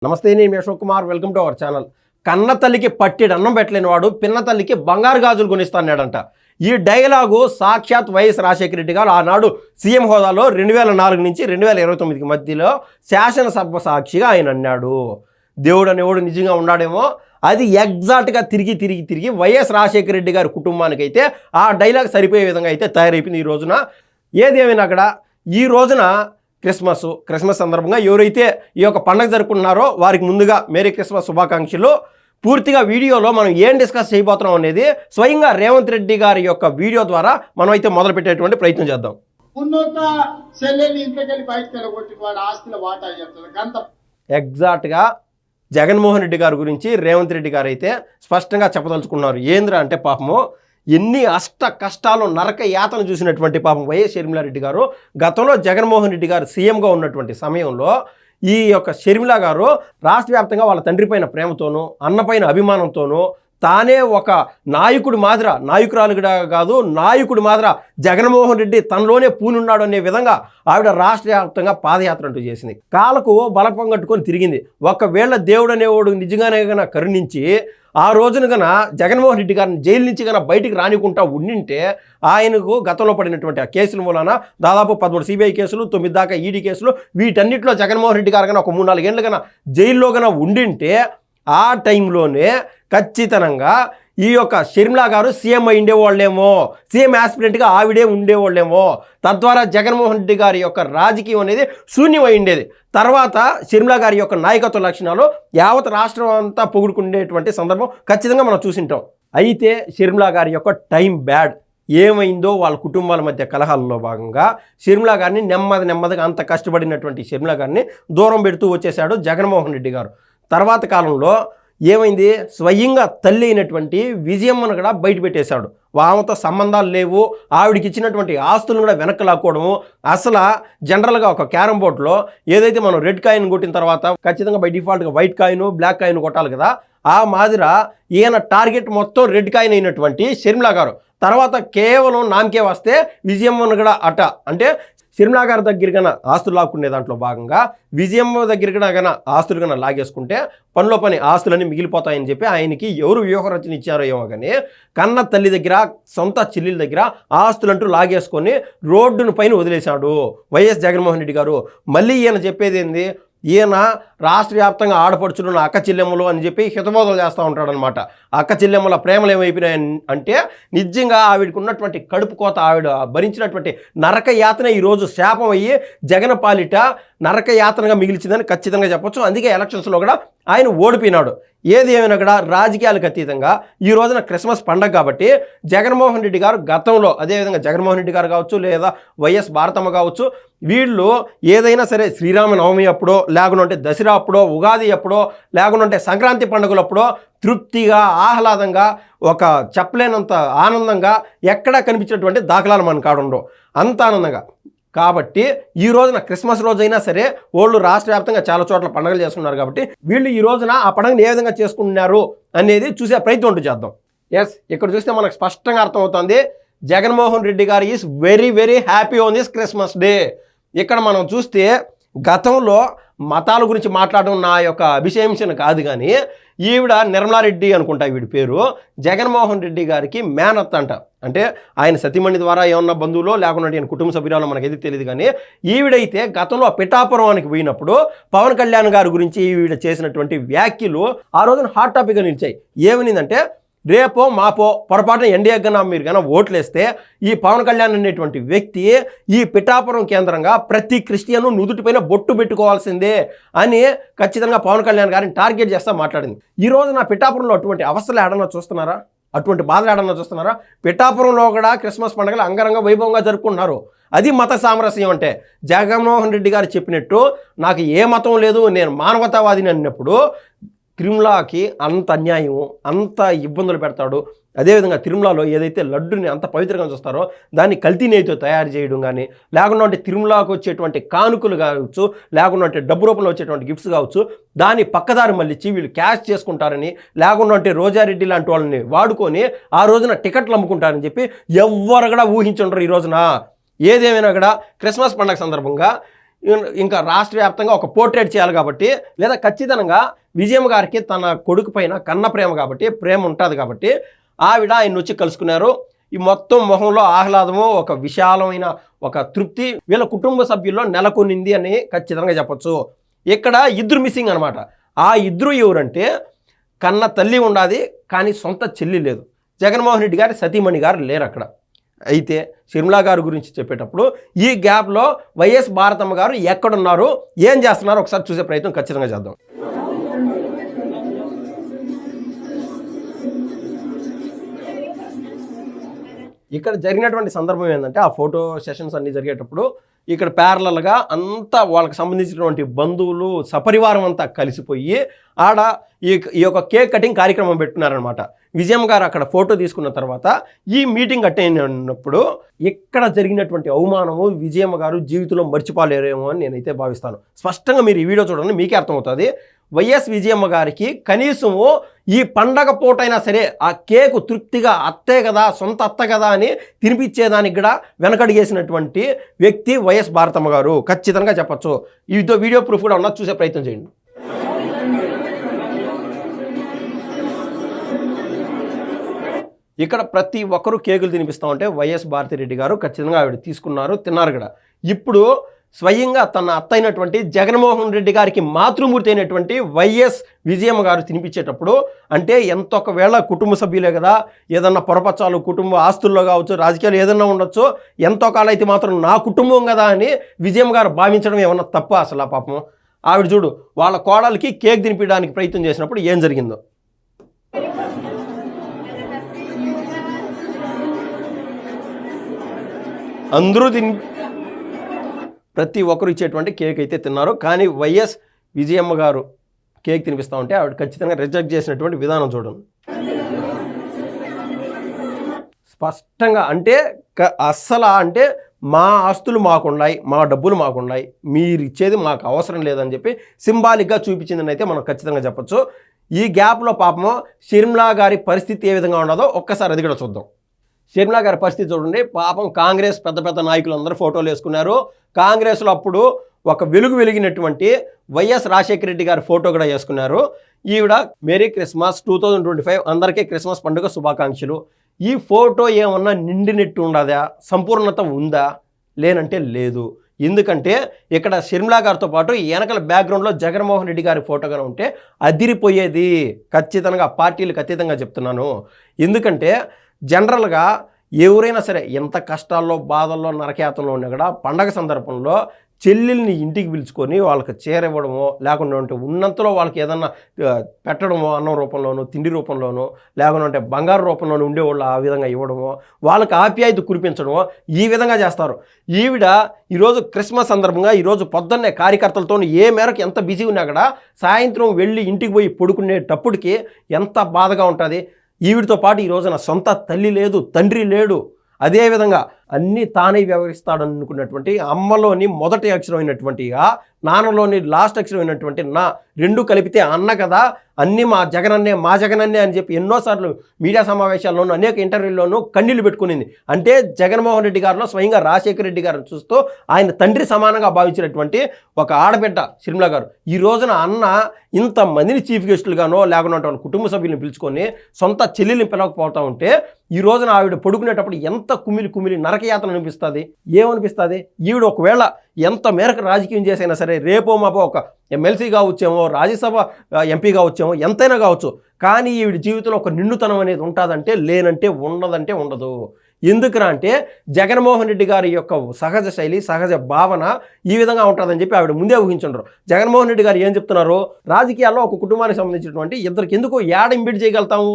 నమస్తే, నేను Ashok Kumar. Welcome to our channel. కన్న తల్లికి పట్టెడు అన్నం పెట్టలేని వాడు పిన్న తల్లికి బంగారు గాజులు కొనిస్తాన్నాడంట. ఈ డైలాగు సాక్షాత్ వైఎస్ రాజశేఖర రెడ్డి గారు ఆనాడు సీఎం హోదాలో 2004 నుంచి 2029 మధ్యలో శాసనసభ సాక్షిగా ఆయన అన్నాడు. దేవుడు అనేవాడు నిజంగా ఉన్నాడేమో. అది ఎగ్జాక్ట్గా తిరిగి వైఎస్ రాజశేఖర రెడ్డి గారి కుటుంబానికి అయితే ఆ డైలాగ్ సరిపోయే విధంగా అయితే తయారైపోయింది ఈ రోజున. ఏదేమైనా అక్కడ ఈ రోజున క్రిస్మస్ సందర్భంగా ఎవరైతే ఈ యొక్క పండుగ జరుపుకుంటున్నారో వారికి ముందుగా మేరీ క్రిస్మస్ శుభాకాంక్షలు. పూర్తిగా వీడియోలో మనం ఏం డిస్కస్ చేయబోతున్నాం అనేది స్వయంగా రేవంత్ రెడ్డి గారి యొక్క వీడియో ద్వారా మనం అయితే మొదలు పెట్టేటువంటి ప్రయత్నం చేద్దాం. ఎగ్జాక్ట్గా జగన్మోహన్ రెడ్డి గారి గురించి రేవంత్ రెడ్డి గారు అయితే స్పష్టంగా చెప్పదలుచుకున్నారు. ఏంద్రా అంటే పాపము ఎన్ని కష్టాలు నరక యాతను చూసినటువంటి పాపం వైఎస్ షర్మిలారెడ్డి గారు గతంలో జగన్మోహన్ రెడ్డి గారు సీఎంగా ఉన్నటువంటి సమయంలో ఈ యొక్క షర్మిల గారు రాష్ట్ర వ్యాప్తంగా వాళ్ళ తండ్రి పైన ప్రేమతోనూ అన్నపైన అభిమానంతోనూ తానే ఒక నాయకుడి మాదిర జగన్మోహన్ రెడ్డి తనలోనే పూనున్నాడు అనే విధంగా ఆవిడ రాష్ట్ర వ్యాప్తంగా పాదయాత్ర అంటూ చేసింది. కాళ్ళకు బలపం కట్టుకొని తిరిగింది. ఒకవేళ దేవుడు అనేవాడు నిజంగానే గన కరుణించి ఆ రోజున గన జగన్మోహన్ రెడ్డి గారిని జైలు నుంచి గన బయటికి రానికుంటా ఉండింటే ఆయనకు గతంలో పడినటువంటి ఆ కేసుల మూలన దాదాపు 13 సిబిఐ కేసులు, 9 దాకా ఈడీ కేసులు, వీటన్నిటిలో జగన్మోహన్ రెడ్డి గారు గన ఒక 3-4 ఏళ్ళు గన జైల్లో గన ఉండింటే ఆ టైంలోనే ఖచ్చితంగా ఈ యొక్క షర్మిల గారు సీఎం ఉండేవాళ్ళేమో, సీఎం యాస్పిరెంట్గా ఆవిడే ఉండేవాళ్ళేమో. తద్వారా జగన్మోహన్ రెడ్డి గారి యొక్క రాజకీయం అనేది శూన్యం ఉండేది. తర్వాత షర్మిల గారి యొక్క నాయకత్వ లక్షణాలు యావత్ రాష్ట్రం అంతా పొగుడుకునేటువంటి సందర్భం ఖచ్చితంగా మనం చూసింటాం. అయితే షర్మిల గారి యొక్క టైం బ్యాడ్. ఏమైందో వాళ్ళ కుటుంబాల మధ్య కలహాలలో భాగంగా షర్మిల గారిని నెమ్మదిగా అంత కష్టపడినటువంటి షర్మిల గారిని దూరం పెడుతూ వచ్చేసాడు జగన్మోహన్ రెడ్డి గారు. తర్వాత కాలంలో ఏమైంది, స్వయంగా తల్లి అయినటువంటి విజయమ్మను కూడా బయట పెట్టేశాడు. ఆమెతో సంబంధాలు లేవు, ఆవిడికి ఇచ్చినటువంటి ఆస్తులను కూడా వెనక్కి లాక్కోవడము. అసలు జనరల్గా ఒక క్యారం బోర్డులో ఏదైతే మనం రెడ్ కాయిన్ కొట్టిన తర్వాత ఖచ్చితంగా బై డిఫాల్ట్గా వైట్ కాయిన్, బ్లాక్ కాయిన్ కొట్టాలి కదా, ఆ మాదిర ఈయన టార్గెట్ మొత్తం రెడ్ కాయిన్ అయినటువంటి షర్మిల గారు. తర్వాత కేవలం నామకే వస్తే విజయమ్మను కూడా అంటే షర్మిల గారి దగ్గర కన్నా ఆస్తులు లాక్కునే దాంట్లో భాగంగా విజయమ్మ దగ్గర కన్నా ఆస్తులు కన్నా లాగేసుకుంటే పనిలో పని ఆస్తులన్నీ మిగిలిపోతాయని చెప్పి ఆయనకి ఎవరు వ్యూహరచన ఇచ్చారో ఏమో కానీ కన్న తల్లి దగ్గర, సొంత చెల్లెల దగ్గర ఆస్తులంటూ లాగేసుకొని రోడ్డును పైన వదిలేశాడు వైఎస్ జగన్మోహన్ రెడ్డి గారు. మళ్ళీ ఈయన చెప్పేది ఏంది, ఈయన రాష్ట్ర వ్యాప్తంగా ఆడపడుచులు నా అక్క చెల్లెమ్మలు అని చెప్పి హితబోధలు చేస్తూ ఉంటాడనమాట. అక్క చెల్లెమ్మల ప్రేమలు ఏమైపోయినాయి అంటే నిజంగా ఆవిడకు ఉన్నటువంటి కడుపు కోత, ఆవిడ భరించినటువంటి నరక యాతన ఈరోజు శాపం అయ్యి జగన్ పాలిట నరక యాతనగా మిగిల్చిందని ఖచ్చితంగా చెప్పొచ్చు. అందుకే ఎలక్షన్స్లో కూడా ఆయన ఓడిపోయినాడు. ఏది ఏమైనా కూడా రాజకీయాలకు అతీతంగా ఈ రోజున క్రిస్మస్ పండగ కాబట్టి జగన్మోహన్ రెడ్డి గారు గతంలో అదేవిధంగా జగన్మోహన్ రెడ్డి గారు కావచ్చు, లేదా వైఎస్ భారతమ్మ కావచ్చు, వీళ్ళు ఏదైనా సరే శ్రీరామనవమి అప్పుడో, లేకుంటే దసరా అప్పుడో, ఉగాది అప్పుడో, లేకుంటే సంక్రాంతి పండుగలప్పుడో తృప్తిగా, ఆహ్లాదంగా, ఒక చెప్పలేనంత ఆనందంగా ఎక్కడా కనిపించినటువంటి దాఖలాలు మన కాడుండవు. అంత ఆనందంగా కాబట్టి ఈ రోజున క్రిస్మస్ రోజైనా సరే వాళ్ళు రాష్ట్ర వ్యాప్తంగా చాలా చోట్ల పండుగలు చేసుకున్నారు. కాబట్టి వీళ్ళు ఈ రోజున ఆ పండుగను ఏ విధంగా చేసుకున్నారు అనేది చూసే ప్రయత్నం అంటూ చేద్దాం. ఎస్, ఇక్కడ చూస్తే మనకు స్పష్టంగా అర్థమవుతుంది జగన్మోహన్ రెడ్డి గారు is very happy on this Christmas day. ఇక్కడ మనం చూస్తే గతంలో మతాల గురించి మాట్లాడడం నా యొక్క అభిషేంశన కాదు, కానీ ఈవిడ నిర్మలారెడ్డి అనుకుంటా వీడి పేరు, జగన్మోహన్ రెడ్డి గారికి మేనత్త అంట. అంటే ఆయన సతీమణి ద్వారా ఏమన్నా బంధువులో లేకుండా ఆయన కుటుంబ సభ్యురాలో మనకైతే తెలియదు, కానీ ఈవిడైతే గతంలో పిఠాపురానికి పోయినప్పుడు పవన్ కళ్యాణ్ గారి గురించి ఈవిడ చేసినటువంటి వ్యాఖ్యలు ఆ రోజున హాట్ టాపిక్గా నిలిచాయి. ఏమనిందంటే, రేపో మాపో పొరపాటున ఎన్డీఏ కన్నా మీరు కన్నా ఓట్లేస్తే ఈ పవన్ కళ్యాణ్ అనేటువంటి వ్యక్తి ఈ పిఠాపురం కేంద్రంగా ప్రతి క్రిస్టియను నుదుటిపైన బొట్టు పెట్టుకోవాల్సిందే అని ఖచ్చితంగా పవన్ కళ్యాణ్ గారిని టార్గెట్ చేస్తా మాట్లాడింది. ఈ రోజు నా పిఠాపురంలో అటువంటి అవస్థలు ఏడన్నా చూస్తున్నారా, అటువంటి బాధలు ఏడన్నా చూస్తున్నారా? పిఠాపురంలో కూడా క్రిస్మస్ పండుగలు అంగరంగ వైభవంగా జరుపుకుంటున్నారు. అది మత సామరస్యం అంటే. జగన్మోహన్ రెడ్డి గారు చెప్పినట్టు నాకు ఏ మతం లేదు, నేను మానవతావాదిని అన్నప్పుడు తిరుమలకి అంత అన్యాయం, అంత ఇబ్బందులు పెడతాడు. అదేవిధంగా తిరుమలలో ఏదైతే లడ్డుని అంత పవిత్రంగా చూస్తారో దాన్ని కల్తీ నెయ్యితో తయారు చేయడం కానీ, లేకుండా తిరుమలకు వచ్చేటువంటి కానుకలు కావచ్చు, లేకుండా డబ్బు రూపంలో వచ్చేటువంటి గిఫ్ట్స్ కావచ్చు, దాన్ని పక్కదారి మళ్ళీ వీళ్ళు క్యాష్ చేసుకుంటారని, లేకుండా రోజారెడ్డి లాంటి వాళ్ళని వాడుకొని ఆ రోజున టికెట్లు అమ్ముకుంటారని చెప్పి ఎవ్వరు కూడా ఊహించుంటారు ఈ రోజున. ఏదేమైనా కూడా క్రిస్మస్ పండుగ సందర్భంగా ఇంకా రాష్ట్ర వ్యాప్తంగా ఒక పోర్ట్రేట్ చేయాలి కాబట్టి, లేదా ఖచ్చితంగా విజయమ్మ గారికి తన కొడుకు పైన కన్న ప్రేమ కాబట్టి, ప్రేమ ఉంటుంది కాబట్టి ఆవిడ ఆయన వచ్చి కలుసుకున్నారు. ఈ మొత్తం మొహంలో ఆహ్లాదము, ఒక విశాలమైన ఒక తృప్తి వీళ్ళ కుటుంబ సభ్యుల్లో నెలకొనింది అని ఖచ్చితంగా చెప్పచ్చు. ఇక్కడ ఇద్దరు మిస్సింగ్ అనమాట. ఆ ఇద్దరు ఎవరంటే, కన్న తల్లి ఉండాది కానీ సొంత చెల్లి లేదు. జగన్మోహన్ రెడ్డి గారి సతీమణి గారు లేరు అక్కడ. అయితే షర్మిలా గారి గురించి చెప్పేటప్పుడు ఈ గ్యాప్లో వైఎస్ భారతమ్మ గారు ఎక్కడున్నారు, ఏం చేస్తున్నారు ఒకసారి చూసే ప్రయత్నం ఖచ్చితంగా చేద్దాం. ఇక్కడ జరిగినటువంటి సందర్భం ఏంటంటే, ఆ ఫోటో సెషన్స్ అన్నీ జరిగేటప్పుడు ఇక్కడ ప్యారలల్గా అంతా వాళ్ళకి సంబంధించినటువంటి బంధువులు సపరివారం అంతా కలిసిపోయి ఆడ ఈ యొక్క కేక్ కటింగ్ కార్యక్రమం పెట్టుకున్నారనమాట. విజయమ్మ గారు అక్కడ ఫోటో తీసుకున్న తర్వాత ఈ మీటింగ్ అటెండ్ అయినప్పుడు ఇక్కడ జరిగినటువంటి అవమానము విజయమ్మ గారు జీవితంలో మర్చిపోలేరేమో అని నేనైతే భావిస్తాను. స్పష్టంగా మీరు ఈ వీడియో చూడండి, మీకే అర్థమవుతుంది. వైఎస్ విజయమ్మ గారికి కనీసము ఈ పండగ పూటైనా సరే ఆ కేకు తృప్తిగా అత్తే కదా, సొంత అత్త కదా అని తినిపించేదానికి కూడా వెనకడిగేసినటువంటి వ్యక్తి వైఎస్ భారతమ్మ గారు, ఖచ్చితంగా చెప్పచ్చు. ఇదో వీడియో ప్రూఫ్ కూడా ఉన్నది, చూసే ప్రయత్నం చేయండి. ఇక్కడ ప్రతి ఒక్కరూ కేకులు తినిపిస్తూ ఉంటే వైఎస్ భారతిరెడ్డి గారు ఖచ్చితంగా ఆవిడ తీసుకున్నారు, తిన్నారు కూడా. ఇప్పుడు స్వయంగా తన అత్త అయినటువంటి జగన్మోహన్ రెడ్డి గారికి మాతృమూర్తి అయినటువంటి వైఎస్ విజయమ్మ గారు తినిపించేటప్పుడు, అంటే ఎంత ఒకవేళ కుటుంబ సభ్యులే కదా, ఏదన్నా పొరపచ్చాలు కుటుంబ ఆస్తుల్లో కావచ్చు, రాజకీయాలు ఏదన్నా ఉండొచ్చు, ఎంతో కాలైతే మాత్రం నా కుటుంబం కదా అని విజయమ్మ గారు భావించడం ఏమన్నా తప్ప? అసలు ఆ పాపం ఆవిడ చూడు వాళ్ళ కోడలికి కేక్ తినిపించడానికి ప్రయత్నం చేసినప్పుడు ఏం జరిగిందో. అందరూ ప్రతి ఒక్కరు ఇచ్చేటువంటి కేక్ అయితే తిన్నారు. కానీ వైఎస్ విజయమ్మ గారు కేక్ తినిపిస్తూ ఉంటే ఆవిడ ఖచ్చితంగా రిజెక్ట్ చేసినటువంటి విధానం చూడండి. స్పష్టంగా అంటే అంటే మా ఆస్తులు మాకున్నాయి, మా డబ్బులు మాకున్నాయి, మీరు ఇచ్చేది మాకు అవసరం లేదని చెప్పి సింబాలిక్గా చూపించిందని అయితే మనం ఖచ్చితంగా చెప్పచ్చు. ఈ గ్యాప్లో పాపము షర్మిలా గారి పరిస్థితి ఏ విధంగా ఉండదో ఒక్కసారి అది కూడా చూద్దాం. షర్మిలా గారి పరిస్థితి చూడండి. పాపం కాంగ్రెస్ పెద్ద పెద్ద నాయకులు అందరూ ఫోటోలు వేసుకున్నారు. కాంగ్రెస్లో అప్పుడు ఒక వెలిగినటువంటి వైఎస్ రాజశేఖర రెడ్డి గారి ఫోటో కూడా వేసుకున్నారు. ఈవిడ మేరీ క్రిస్మస్ 2025 అందరికీ క్రిస్మస్ పండుగ శుభాకాంక్షలు. ఈ ఫోటో ఏమన్నా నిండినట్టు ఉండదా, సంపూర్ణత ఉందా? లేనంటే లేదు. ఎందుకంటే ఇక్కడ షర్మిలా గారితో పాటు వెనకల బ్యాక్గ్రౌండ్లో జగన్మోహన్ రెడ్డి గారి ఫోటోగా ఉంటే అదిరిపోయేది. ఖచ్చితంగా పార్టీలకు అతీతంగా చెప్తున్నాను. ఎందుకంటే జనరల్గా ఎవరైనా సరే ఎంత కష్టాల్లో, బాధల్లో, నరకయాతనలో ఉన్నా కూడా పండగ సందర్భంలో చెల్లెల్ని ఇంటికి పిలుచుకొని వాళ్ళకి చేరివ్వడమో, లేకుండా ఉన్నంతలో వాళ్ళకి ఏదన్నా పెట్టడమో, అన్నం రూపంలోనూ, తిండి రూపంలోనూ, లేకుంటే బంగారు రూపంలోనూ ఉండేవాళ్ళు ఆ విధంగా ఇవ్వడమో, వాళ్ళకి ఆప్యాయత కురిపించడమో ఈ విధంగా చేస్తారు. ఈవిడ ఈరోజు క్రిస్మస్ సందర్భంగా ఈరోజు పొద్దున్నే కార్యకర్తలతో ఏ మేరకు ఎంత బిజీ ఉన్నా కూడా సాయంత్రం వెళ్ళి ఇంటికి పోయి పడుకునేటప్పటికి ఎంత బాధగా ఉంటుంది. ఈవిడితో పాటు ఈ రోజున సొంత తల్లి లేదు, తండ్రి లేడు. అదేవిధంగా అన్నీ తానే వ్యవహరిస్తాడు అనుకున్నటువంటి అమ్మలోని మొదటి అక్షరం అయినటువంటి ఆ, నాన్నలోని లాస్ట్ అక్షరం అయినటువంటి నా, రెండు కలిపితే అన్న కదా, అన్నీ మా జగనన్నే మా జగనన్నే అని చెప్పి ఎన్నోసార్లు మీడియా సమావేశాల్లోనూ అనేక ఇంటర్వ్యూల్లోనూ కన్నీళ్లు పెట్టుకునింది. అంటే జగన్మోహన్ రెడ్డి గారిలో స్వయంగా రాజశేఖర రెడ్డి గారిని చూస్తూ ఆయన తండ్రి సమానంగా భావించినటువంటి ఒక ఆడబిడ్డ షర్మిలా గారు ఈ రోజున అన్న ఇంతమందిని చీఫ్ గెస్టులుగానో లేకుండా వాళ్ళ కుటుంబ సభ్యులను పిలుచుకొని సొంత చెల్లెల్ని పిలవకపోతూ ఉంటే ఈ రోజున ఆవిడ పడుకునేటప్పుడు ఎంత కుమిలి నరకయాతన అనిపిస్తుంది. ఏమనిపిస్తుంది? ఈవిడ ఒకవేళ ఎంత మేరకు రాజకీయం చేసైనా సరే రేపో మాపో ఒక ఎమ్మెల్సీ కావచ్చేమో, రాజ్యసభ ఎంపీ కావచ్చేమో, ఎంతైనా కావచ్చు, కానీ ఈవిడ జీవితంలో ఒక నిండుతనం అనేది ఉంటుందంటే లేనంటే ఉండదంటే ఉండదు. ఎందుకురా అంటే జగన్మోహన్ రెడ్డి గారి యొక్క సహజ శైలి, సహజ భావన ఈ విధంగా ఉంటుందని చెప్పి ఆవిడ ముందే ఊహించుండ్రు. జగన్మోహన్ రెడ్డి గారు ఏం చెప్తున్నారు, రాజకీయాల్లో ఒక కుటుంబానికి సంబంధించినటువంటి ఇద్దరికి ఎందుకు యాడ్ ఇంబిడ్ చేయగలుగుతాము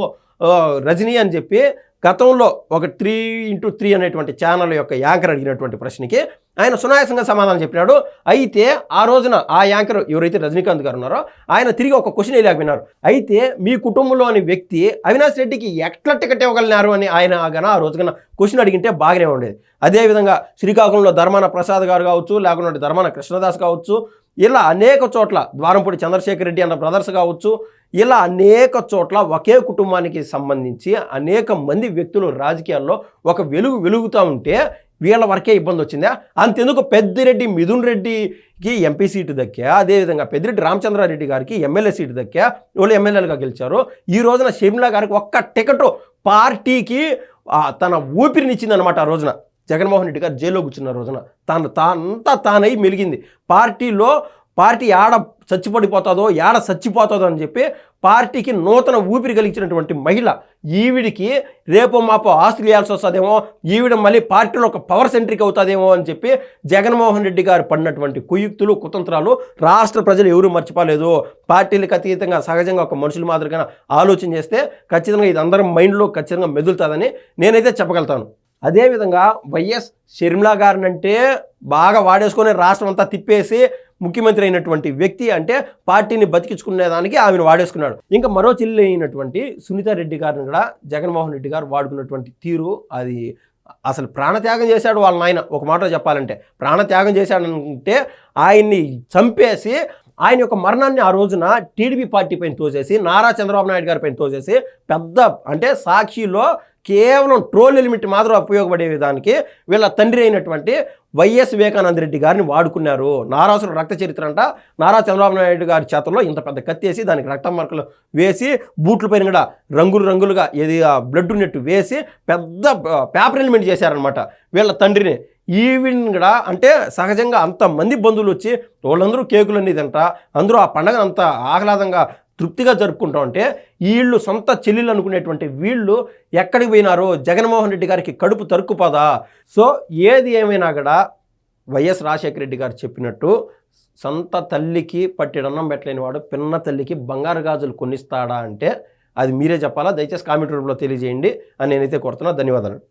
రజనీ అని చెప్పి గతంలో ఒక 3x3 అనేటువంటి ఛానల్ యొక్క యాంకర్ అడిగినటువంటి ప్రశ్నకి ఆయన సునాయాసంగా సమాధానం చెప్పినాడు. అయితే ఆ రోజున ఆ యాంకర్ ఎవరైతే రజనీకాంత్ గారు ఉన్నారో ఆయన తిరిగి ఒక క్వశ్చన్ వేయలేకపోయినారు. అయితే మీ కుటుంబంలోని వ్యక్తి అవినాష్ రెడ్డికి ఎట్లా టికెట్ ఇవ్వగలిగినారు అని ఆయన ఆ రోజున క్వశ్చన్ అడిగింటే బాగానే ఉండేది. అదేవిధంగా శ్రీకాకుళంలో ధర్మాన ప్రసాద్ గారు కావచ్చు, లేకుంటే ధర్మాన కృష్ణదాస్ కావచ్చు, ఇలా అనేక చోట్ల ద్వారంపూడి చంద్రశేఖర్ రెడ్డి అన్న బ్రదర్స్ కావచ్చు, ఇలా అనేక చోట్ల ఒకే కుటుంబానికి సంబంధించి అనేక మంది వ్యక్తులు రాజకీయాల్లో ఒక వెలుగుతూ ఉంటే వీళ్ళ వరకే ఇబ్బంది వచ్చిందా? అంతెందుకు పెద్దిరెడ్డి మిథున్ రెడ్డికి ఎంపీ సీటు దక్కా, అదేవిధంగా పెద్దిరెడ్డి రామచంద్రారెడ్డి గారికి ఎమ్మెల్యే సీటు దక్కా, వాళ్ళు ఎమ్మెల్యేలుగా గెలిచారు. ఈ రోజున షర్మిల గారికి ఒక్క టికెట్ పార్టీకి తన ఊపిరినిచ్చిందనమాట. ఆ రోజున జగన్మోహన్ రెడ్డి గారు జైల్లో కూర్చున్న రోజున తానై మెలిగింది. పార్టీ ఆడ చచ్చిపడిపోతుందో ఏడ చచ్చిపోతుందో అని చెప్పి పార్టీకి నూతన ఊపిరి కలిగించినటువంటి మహిళ. ఈవిడికి రేపు మాపో ఆస్తులు ఇవ్వాల్సి వస్తుందేమో, ఈవిడ మళ్ళీ పార్టీలో ఒక పవర్ సెంట్రిక్ అవుతుందేమో అని చెప్పి జగన్మోహన్ రెడ్డి గారు పడినటువంటి కుయుక్తులు కుతంత్రాలు రాష్ట్ర ప్రజలు ఎవరూ మర్చిపోలేదు. పార్టీలకు అతీతంగా సహజంగా ఒక మనుషుల మాదిరిగా ఆలోచన చేస్తే ఖచ్చితంగా ఇది అందరం మైండ్లో ఖచ్చితంగా మెదులుతుందని నేనైతే చెప్పగలుగుతాను. అదేవిధంగా వైఎస్ షర్మిల గారినంటే బాగా వాడేసుకొని రాష్ట్రం అంతా తిప్పేసి ముఖ్యమంత్రి అయినటువంటి వ్యక్తి అంటే పార్టీని బతికించుకునేదానికి ఆమెను వాడేసుకున్నాడు. ఇంకా మరో చెల్లి అయినటువంటి సునీతారెడ్డి గారిని కూడా జగన్మోహన్ రెడ్డి గారు వాడుకున్నటువంటి తీరు అది అసలు ప్రాణత్యాగం చేశాడు వాళ్ళ నాయన. ఒక మాట చెప్పాలంటే ప్రాణత్యాగం చేశాడంటే ఆయన్ని చంపేసి ఆయన యొక్క మరణాన్ని ఆ రోజున టీడీపీ పార్టీ పైన తోసేసి నారా చంద్రబాబు నాయుడు గారి పైన తోసేసి పెద్ద అంటే సాక్షిలో కేవలం ట్రోల్ ఎలిమెంట్ మాత్రం ఉపయోగపడే విధానికి వీళ్ళ తండ్రి అయినటువంటి వైఎస్ వివేకానంద రెడ్డి గారిని వాడుకున్నారు. నారాసుల రక్త చరిత్ర అంట నారా చంద్రబాబు నాయుడు గారి చేతుల్లో ఇంత పెద్ద కత్తేసి దానికి రక్త మార్కులు వేసి బూట్ల పైన కూడా రంగులుగా ఏది బ్లడ్ ఉన్నట్టు వేసి పెద్ద పేపర్ ఎలిమెంట్ చేశారనమాట వీళ్ళ తండ్రిని. ఈవిని కూడా అంటే సహజంగా అంతమంది బంధువులు వచ్చి వాళ్ళందరూ కేకులు అన్నీ తింట అందరూ ఆ పండగను అంత ఆహ్లాదంగా తృప్తిగా జరుపుకుంటా ఉంటే వీళ్ళు సొంత చెల్లెలు అనుకునేటువంటి వీళ్ళు ఎక్కడికి పోయినారో జగన్మోహన్ రెడ్డి గారికి కడుపు తరుక్కుపోదా. సో ఏది ఏమైనా కూడా వైఎస్ రాజశేఖర రెడ్డి గారు చెప్పినట్టు సొంత తల్లికి పట్టెడన్నం పెట్టలేని వాడు పిన్న తల్లికి బంగారు గాజులు కొనిస్తాడా అంటే అది మీరే చెప్పాలా. దయచేసి కామెంట్ రూపంలో తెలియజేయండి అని నేనైతే కోరుతున్నా. ధన్యవాదాలు.